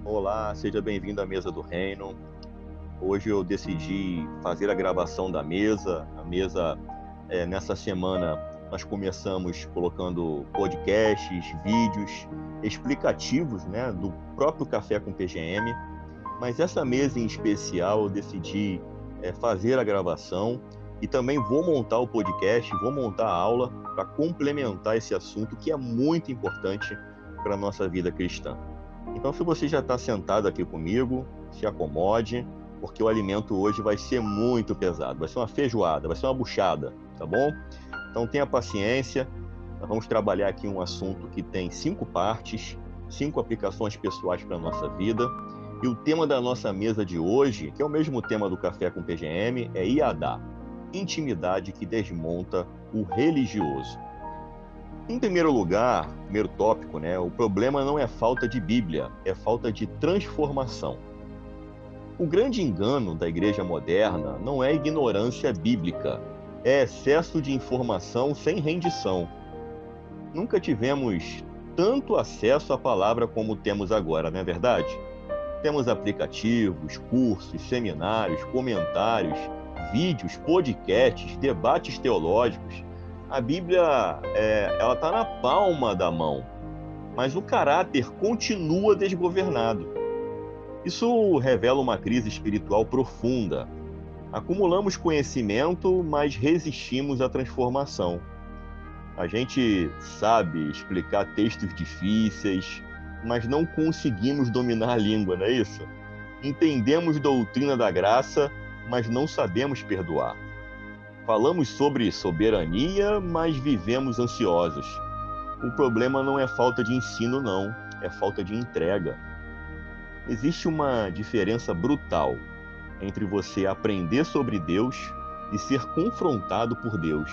Olá, seja bem-vindo à Mesa do Reino. Hoje eu decidi fazer a gravação da mesa. Nessa semana, nós começamos colocando podcasts, vídeos explicativos, né, do próprio Café com PGM. Mas essa mesa em especial, eu decidi fazer a gravação e também vou montar o podcast, vou montar a aula para complementar esse assunto que é muito importante para a nossa vida cristã. Então, se você já está sentado aqui comigo, se acomode, porque o alimento hoje vai ser muito pesado. Vai ser uma feijoada, vai ser uma buchada, tá bom? Então, tenha paciência. Nós vamos trabalhar aqui um assunto que tem 5 partes, 5 aplicações pessoais para a nossa vida. E o tema da nossa mesa de hoje, que é o mesmo tema do Café com PGM, é Iadá, intimidade que desmonta o religioso. Em primeiro lugar, primeiro tópico, né, o problema não é falta de Bíblia, é falta de transformação. O grande engano da igreja moderna não é ignorância bíblica, é excesso de informação sem rendição. Nunca tivemos tanto acesso à palavra como temos agora, não é verdade? Temos aplicativos, cursos, seminários, comentários, vídeos, podcasts, debates teológicos. A Bíblia, ela está na palma da mão, mas o caráter continua desgovernado. Isso revela uma crise espiritual profunda. Acumulamos conhecimento, mas resistimos à transformação. A gente sabe explicar textos difíceis, mas não conseguimos dominar a língua, não é isso? Entendemos doutrina da graça, mas não sabemos perdoar. Falamos sobre soberania, mas vivemos ansiosos. O problema não é falta de ensino, não. É falta de entrega. Existe uma diferença brutal entre você aprender sobre Deus e ser confrontado por Deus.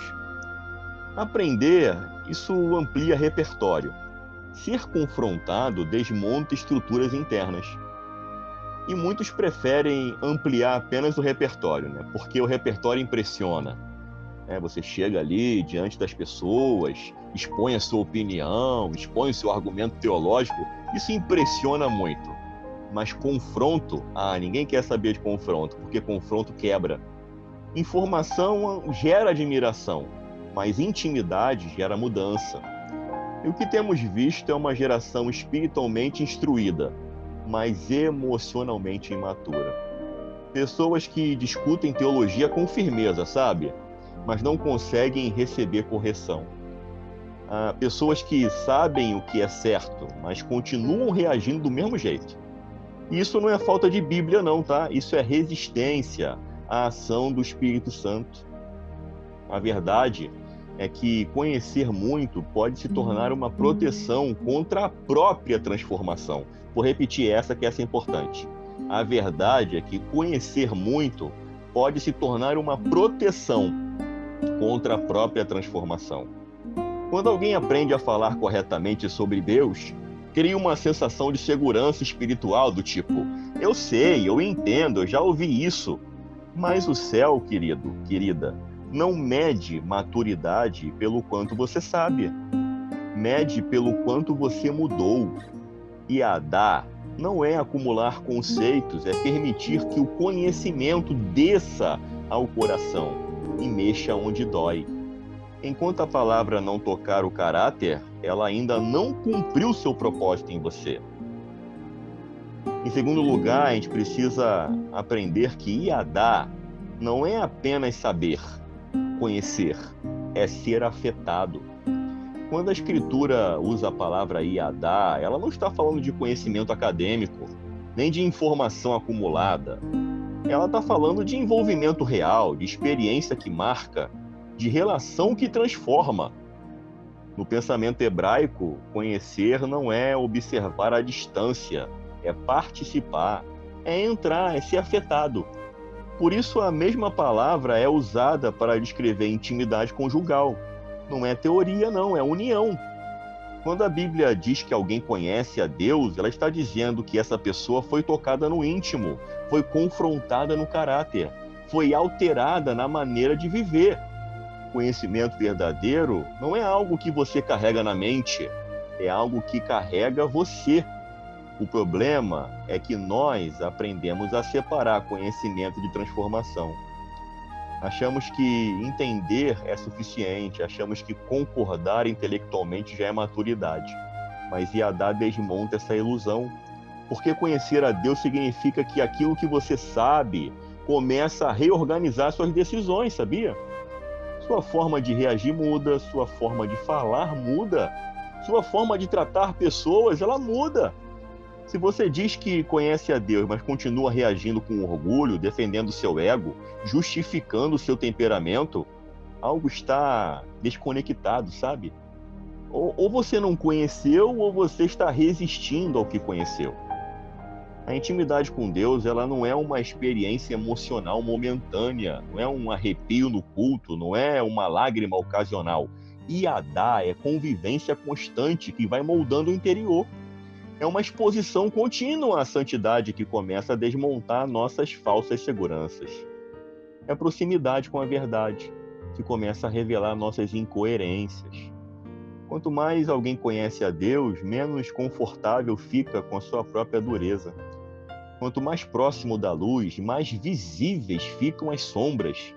Aprender, isso amplia repertório. Ser confrontado desmonta estruturas internas. E muitos preferem ampliar apenas o repertório, né? Porque o repertório impressiona. Você chega ali diante das pessoas, expõe a sua opinião, expõe o seu argumento teológico, isso impressiona muito. Mas confronto, ninguém quer saber de confronto, porque confronto quebra. Informação gera admiração, mas intimidade gera mudança. E o que temos visto é uma geração espiritualmente instruída, mas emocionalmente imatura. Pessoas que discutem teologia com firmeza, sabe? Mas não conseguem receber correção. Pessoas que sabem o que é certo, mas continuam reagindo do mesmo jeito. E isso não é falta de Bíblia, não, tá? Isso é resistência à ação do Espírito Santo. A verdade é que conhecer muito pode se tornar uma proteção contra a própria transformação. Vou repetir essa, que essa é importante. A verdade é que conhecer muito pode se tornar uma proteção contra a própria transformação. Quando alguém aprende a falar corretamente sobre Deus, cria uma sensação de segurança espiritual do tipo, eu sei, eu entendo, eu já ouvi isso. Mas o céu, querido, querida, não mede maturidade pelo quanto você sabe. Mede pelo quanto você mudou. Iadá não é acumular conceitos, é permitir que o conhecimento desça ao coração e mexa onde dói. Enquanto a palavra não tocar o caráter, ela ainda não cumpriu seu propósito em você. Em segundo lugar, a gente precisa aprender que Iadá não é apenas saber, conhecer, é ser afetado. Quando a Escritura usa a palavra Iadá, ela não está falando de conhecimento acadêmico, nem de informação acumulada. Ela está falando de envolvimento real, de experiência que marca, de relação que transforma. No pensamento hebraico, conhecer não é observar à distância, é participar, é entrar, é ser afetado. Por isso, a mesma palavra é usada para descrever intimidade conjugal. Não é teoria, não, é união. Quando a Bíblia diz que alguém conhece a Deus, ela está dizendo que essa pessoa foi tocada no íntimo, foi confrontada no caráter, foi alterada na maneira de viver. Conhecimento verdadeiro não é algo que você carrega na mente, é algo que carrega você. O problema é que nós aprendemos a separar conhecimento de transformação. Achamos que entender é suficiente, achamos que concordar intelectualmente já é maturidade. Mas Iadá desmonta essa ilusão, porque conhecer a Deus significa que aquilo que você sabe começa a reorganizar suas decisões, sabia? Sua forma de reagir muda, sua forma de falar muda, sua forma de tratar pessoas, ela muda. Se você diz que conhece a Deus, mas continua reagindo com orgulho, defendendo seu ego, justificando o seu temperamento, algo está desconectado, sabe? Ou você não conheceu, ou você está resistindo ao que conheceu. A intimidade com Deus, ela não é uma experiência emocional momentânea, não é um arrepio no culto, não é uma lágrima ocasional. Iadá é convivência constante que vai moldando o interior. É uma exposição contínua à santidade que começa a desmontar nossas falsas seguranças. É a proximidade com a verdade que começa a revelar nossas incoerências. Quanto mais alguém conhece a Deus, menos confortável fica com a sua própria dureza. Quanto mais próximo da luz, mais visíveis ficam as sombras.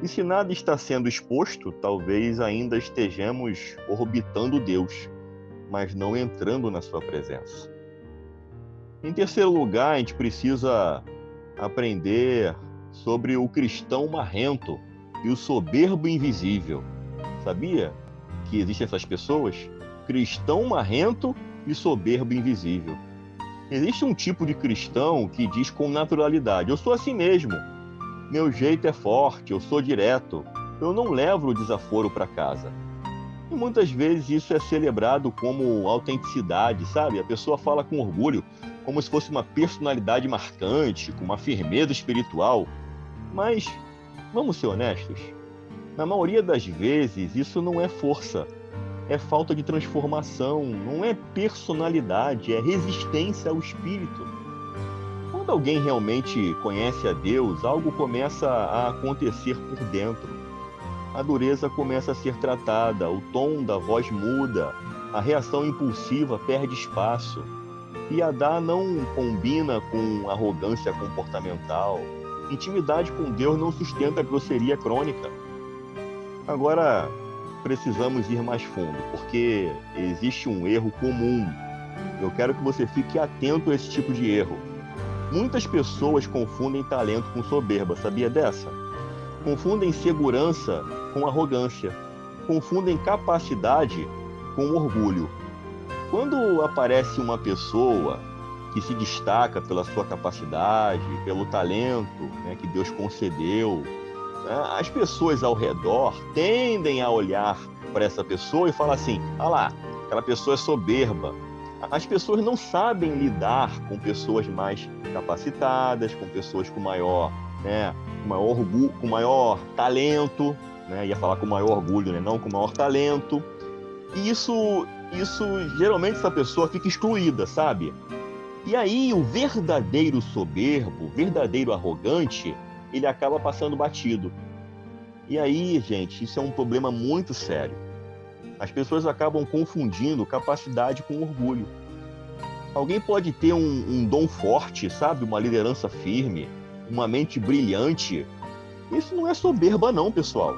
E se nada está sendo exposto, talvez ainda estejamos orbitando Deus, mas não entrando na sua presença. Em terceiro lugar, a gente precisa aprender sobre o cristão marrento e o soberbo invisível. Sabia que existem essas pessoas? Cristão marrento e soberbo invisível. Existe um tipo de cristão que diz com naturalidade: eu sou assim mesmo, meu jeito é forte, eu sou direto, eu não levo o desaforo para casa. E muitas vezes isso é celebrado como autenticidade, sabe? A pessoa fala com orgulho, como se fosse uma personalidade marcante, com uma firmeza espiritual. Mas, vamos ser honestos, na maioria das vezes isso não é força, é falta de transformação, não é personalidade, é resistência ao espírito. Quando alguém realmente conhece a Deus, algo começa a acontecer por dentro. A dureza começa a ser tratada, o tom da voz muda, a reação impulsiva perde espaço. Iadá não combina com arrogância comportamental. Intimidade com Deus não sustenta grosseria crônica. Agora, precisamos ir mais fundo, porque existe um erro comum. Eu quero que você fique atento a esse tipo de erro. Muitas pessoas confundem talento com soberba, sabia dessa? Confundem segurança com arrogância. Confundem capacidade com orgulho. Quando aparece uma pessoa que se destaca pela sua capacidade, pelo talento, né, que Deus concedeu, as pessoas ao redor tendem a olhar para essa pessoa e falar assim: ah lá, aquela pessoa é soberba. As pessoas não sabem lidar com pessoas mais capacitadas, com pessoas com maior orgulho, com maior talento, né? Ia falar com maior orgulho, né? Não com maior talento. E isso geralmente essa pessoa fica excluída, sabe? E aí o verdadeiro soberbo, o verdadeiro arrogante, ele acaba passando batido. E aí, gente, isso é um problema muito sério. As pessoas acabam confundindo capacidade com orgulho. Alguém pode ter um dom forte, sabe? Uma liderança firme, uma mente brilhante. Isso não é soberba não, pessoal.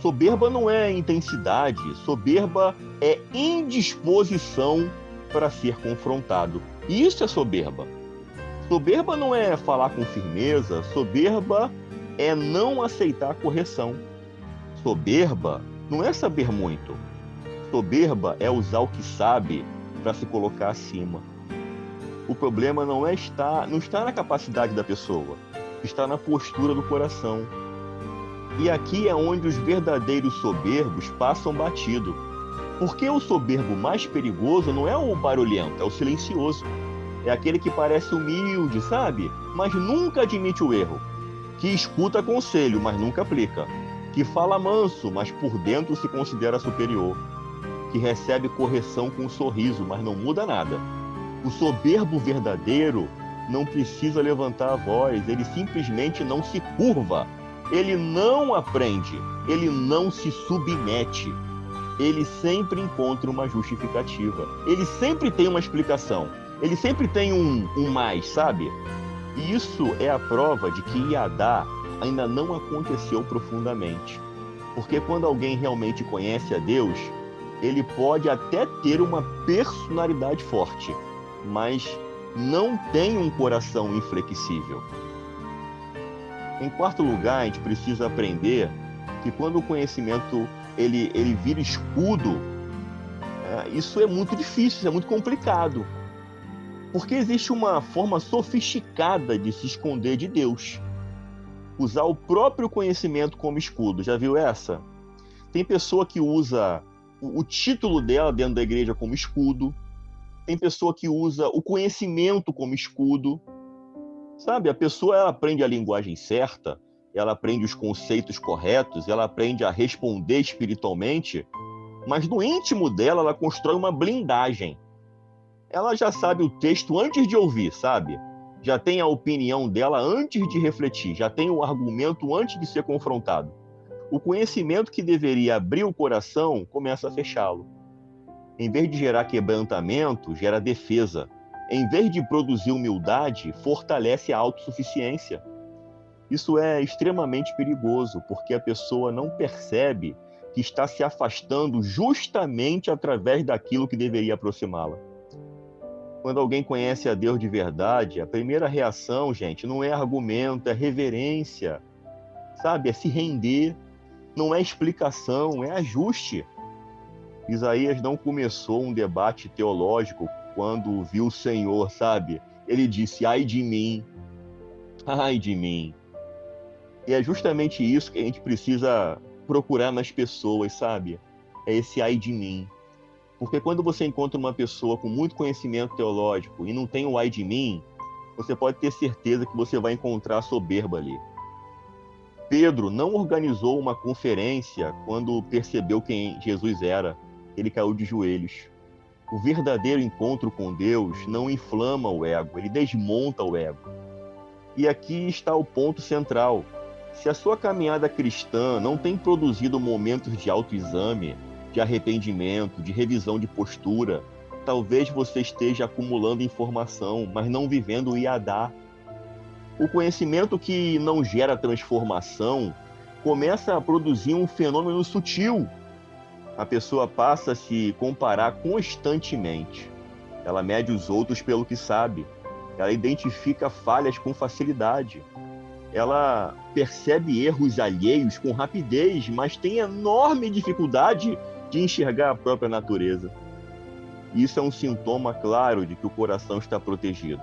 Soberba não é intensidade, soberba é indisposição para ser confrontado. Isso é soberba. Soberba não é falar com firmeza, soberba é não aceitar correção. Soberba não é saber muito. Soberba é usar o que sabe para se colocar acima. O problema não está na capacidade da pessoa, está na postura do coração. E aqui é onde os verdadeiros soberbos passam batido. Porque o soberbo mais perigoso não é o barulhento, é o silencioso. É aquele que parece humilde, sabe? Mas nunca admite o erro. Que escuta conselho, mas nunca aplica. Que fala manso, mas por dentro se considera superior. Que recebe correção com um sorriso, mas não muda nada. O soberbo verdadeiro não precisa levantar a voz, ele simplesmente não se curva. Ele não aprende, ele não se submete. Ele sempre encontra uma justificativa. Ele sempre tem uma explicação. Ele sempre tem um mais, sabe? E isso é a prova de que Iadá ainda não aconteceu profundamente. Porque quando alguém realmente conhece a Deus, ele pode até ter uma personalidade forte, mas não tem um coração inflexível. Em quarto lugar, a gente precisa aprender que quando o conhecimento ele vira escudo, isso é muito difícil, isso é muito complicado. Porque existe uma forma sofisticada de se esconder de Deus. Usar o próprio conhecimento como escudo. Já viu essa? Tem pessoa que usa o título dela dentro da igreja como escudo. Tem pessoa que usa o conhecimento como escudo. Sabe, a pessoa ela aprende a linguagem certa, ela aprende os conceitos corretos, ela aprende a responder espiritualmente, mas no íntimo dela ela constrói uma blindagem. Ela já sabe o texto antes de ouvir, sabe? Já tem a opinião dela antes de refletir, já tem o argumento antes de ser confrontado. O conhecimento que deveria abrir o coração começa a fechá-lo. Em vez de gerar quebrantamento, gera defesa. Em vez de produzir humildade, fortalece a autossuficiência. Isso é extremamente perigoso, porque a pessoa não percebe que está se afastando justamente através daquilo que deveria aproximá-la. Quando alguém conhece a Deus de verdade, a primeira reação, gente, não é argumento, é reverência, sabe? É se render, não é explicação, é ajuste. Isaías não começou um debate teológico quando viu o Senhor, sabe? Ele disse, ai de mim, ai de mim. E é justamente isso que a gente precisa procurar nas pessoas, sabe? É esse ai de mim. Porque quando você encontra uma pessoa com muito conhecimento teológico e não tem o ai de mim, você pode ter certeza que você vai encontrar soberba ali. Pedro não organizou uma conferência quando percebeu quem Jesus era. Ele caiu de joelhos. O verdadeiro encontro com Deus não inflama o ego, ele desmonta o ego. E aqui está o ponto central. Se a sua caminhada cristã não tem produzido momentos de autoexame, de arrependimento, de revisão de postura, talvez você esteja acumulando informação, mas não vivendo o Iadá. O conhecimento que não gera transformação começa a produzir um fenômeno sutil. A pessoa passa a se comparar constantemente. Ela mede os outros pelo que sabe. Ela identifica falhas com facilidade. Ela percebe erros alheios com rapidez, mas tem enorme dificuldade de enxergar a própria natureza. Isso é um sintoma claro de que o coração está protegido.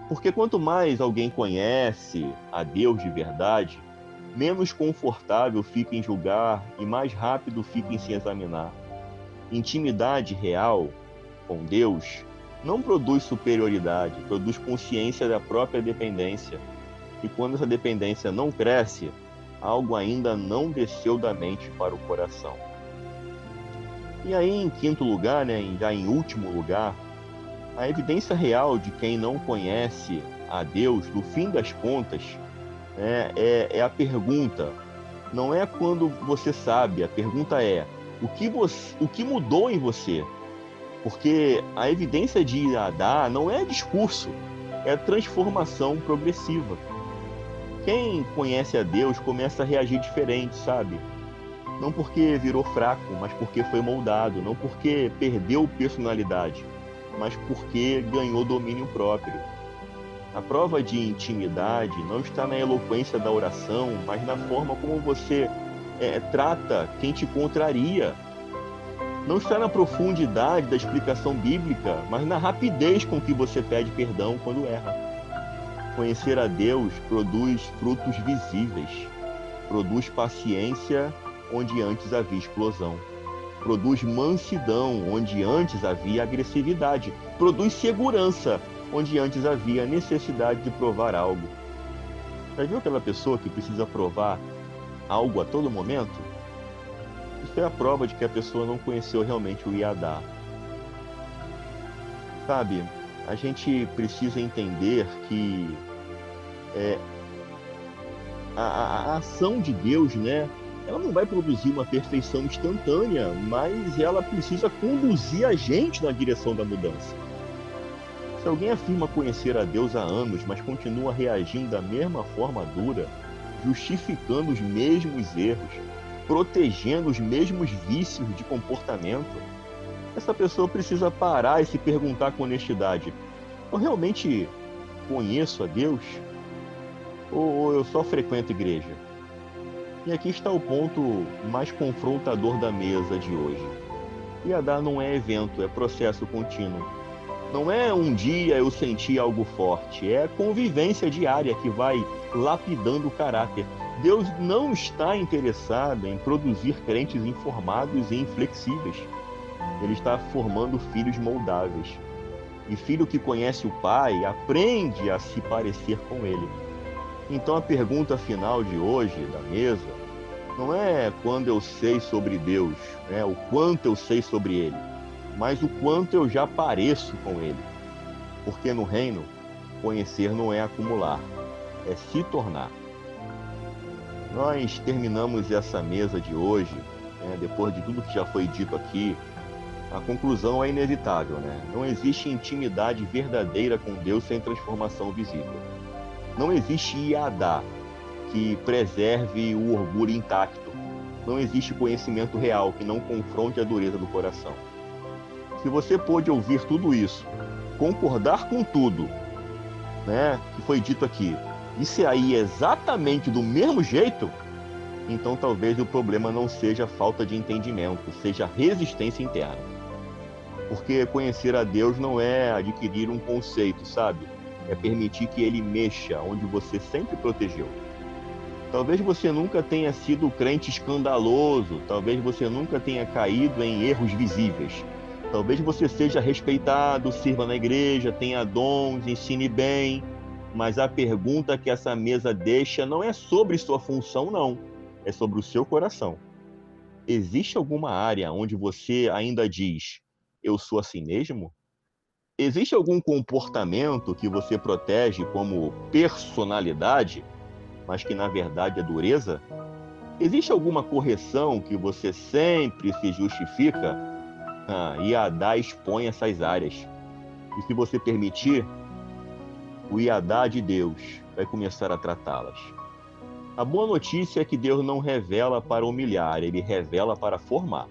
Porque quanto mais alguém conhece a Deus de verdade, menos confortável fica em julgar e mais rápido fica em se examinar. Intimidade real com Deus não produz superioridade, produz consciência da própria dependência. E quando essa dependência não cresce, algo ainda não desceu da mente para o coração. E aí, em quinto lugar, já em último lugar, a evidência real de quem não conhece a Deus, no fim das contas, é a pergunta. Não é quando você sabe, a pergunta é o que mudou em você? Porque a evidência de Iadá não é discurso, é transformação progressiva. Quem conhece a Deus começa a reagir diferente, sabe? Não porque virou fraco, mas porque foi moldado. Não porque perdeu personalidade, mas porque ganhou domínio próprio. A prova de intimidade não está na eloquência da oração, mas na forma como você trata quem te contraria. Não está na profundidade da explicação bíblica, mas na rapidez com que você pede perdão quando erra. Conhecer a Deus produz frutos visíveis, produz paciência onde antes havia explosão, produz mansidão onde antes havia agressividade, produz segurança onde antes havia necessidade de provar algo. Já viu aquela pessoa que precisa provar algo a todo momento? Isso é a prova de que a pessoa não conheceu realmente o Iadá. Sabe, a gente precisa entender que a ação de Deus, ela não vai produzir uma perfeição instantânea, mas ela precisa conduzir a gente na direção da mudança. Se alguém afirma conhecer a Deus há anos, mas continua reagindo da mesma forma dura, justificando os mesmos erros, protegendo os mesmos vícios de comportamento, essa pessoa precisa parar e se perguntar com honestidade: eu realmente conheço a Deus? Ou eu só frequento igreja? E aqui está o ponto mais confrontador da mesa de hoje. Iadá não é evento, é processo contínuo. Não é um dia eu senti algo forte, é a convivência diária que vai lapidando o caráter. Deus não está interessado em produzir crentes informados e inflexíveis. Ele está formando filhos moldáveis. E filho que conhece o Pai aprende a se parecer com ele. Então a pergunta final de hoje da mesa não é quando eu sei sobre Deus, né? O quanto eu sei sobre ele, mas o quanto eu já pareço com ele. Porque no reino, conhecer não é acumular, é se tornar. Nós terminamos essa mesa de hoje, né, depois de tudo que já foi dito aqui. A conclusão é inevitável, né? Não existe intimidade verdadeira com Deus sem transformação visível. Não existe Iadá que preserve o orgulho intacto. Não existe conhecimento real que não confronte a dureza do coração. Se você pôde ouvir tudo isso, concordar com tudo, né, que foi dito aqui, e se aí exatamente do mesmo jeito, então talvez o problema não seja falta de entendimento, seja resistência interna. Porque conhecer a Deus não é adquirir um conceito, sabe? É permitir que ele mexa onde você sempre protegeu. Talvez você nunca tenha sido crente escandaloso, talvez você nunca tenha caído em erros visíveis. Talvez você seja respeitado, sirva na igreja, tenha dons, ensine bem, mas a pergunta que essa mesa deixa não é sobre sua função, não. É sobre o seu coração. Existe alguma área onde você ainda diz: eu sou assim mesmo? Existe algum comportamento que você protege como personalidade, mas que na verdade é dureza? Existe alguma correção que você sempre se justifica? Iadá expõe essas áreas. E se você permitir, o Iadá de Deus vai começar a tratá-las. A boa notícia é que Deus não revela para humilhar, ele revela para formar.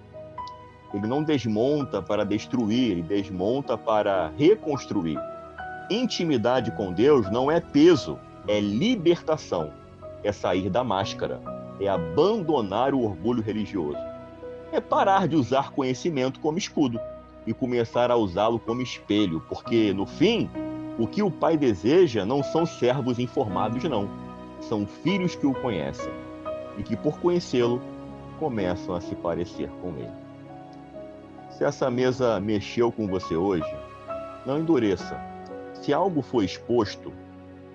Ele não desmonta para destruir, ele desmonta para reconstruir. Intimidade com Deus não é peso, é libertação. É sair da máscara, é abandonar o orgulho religioso. É parar de usar conhecimento como escudo e começar a usá-lo como espelho, porque, no fim, o que o Pai deseja não são servos informados, não. São filhos que o conhecem e que, por conhecê-lo, começam a se parecer com ele. Se essa mesa mexeu com você hoje, não endureça. Se algo foi exposto,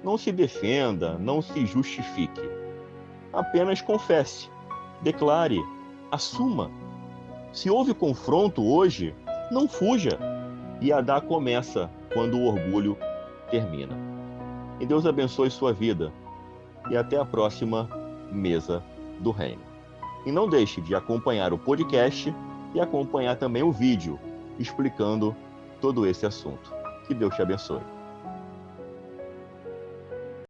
não se defenda, não se justifique. Apenas confesse, declare, assuma. Se houve confronto hoje, não fuja. Iadá começa quando o orgulho termina. E Deus abençoe sua vida. E até a próxima Mesa do Reino. E não deixe de acompanhar o podcast e acompanhar também o vídeo explicando todo esse assunto. Que Deus te abençoe.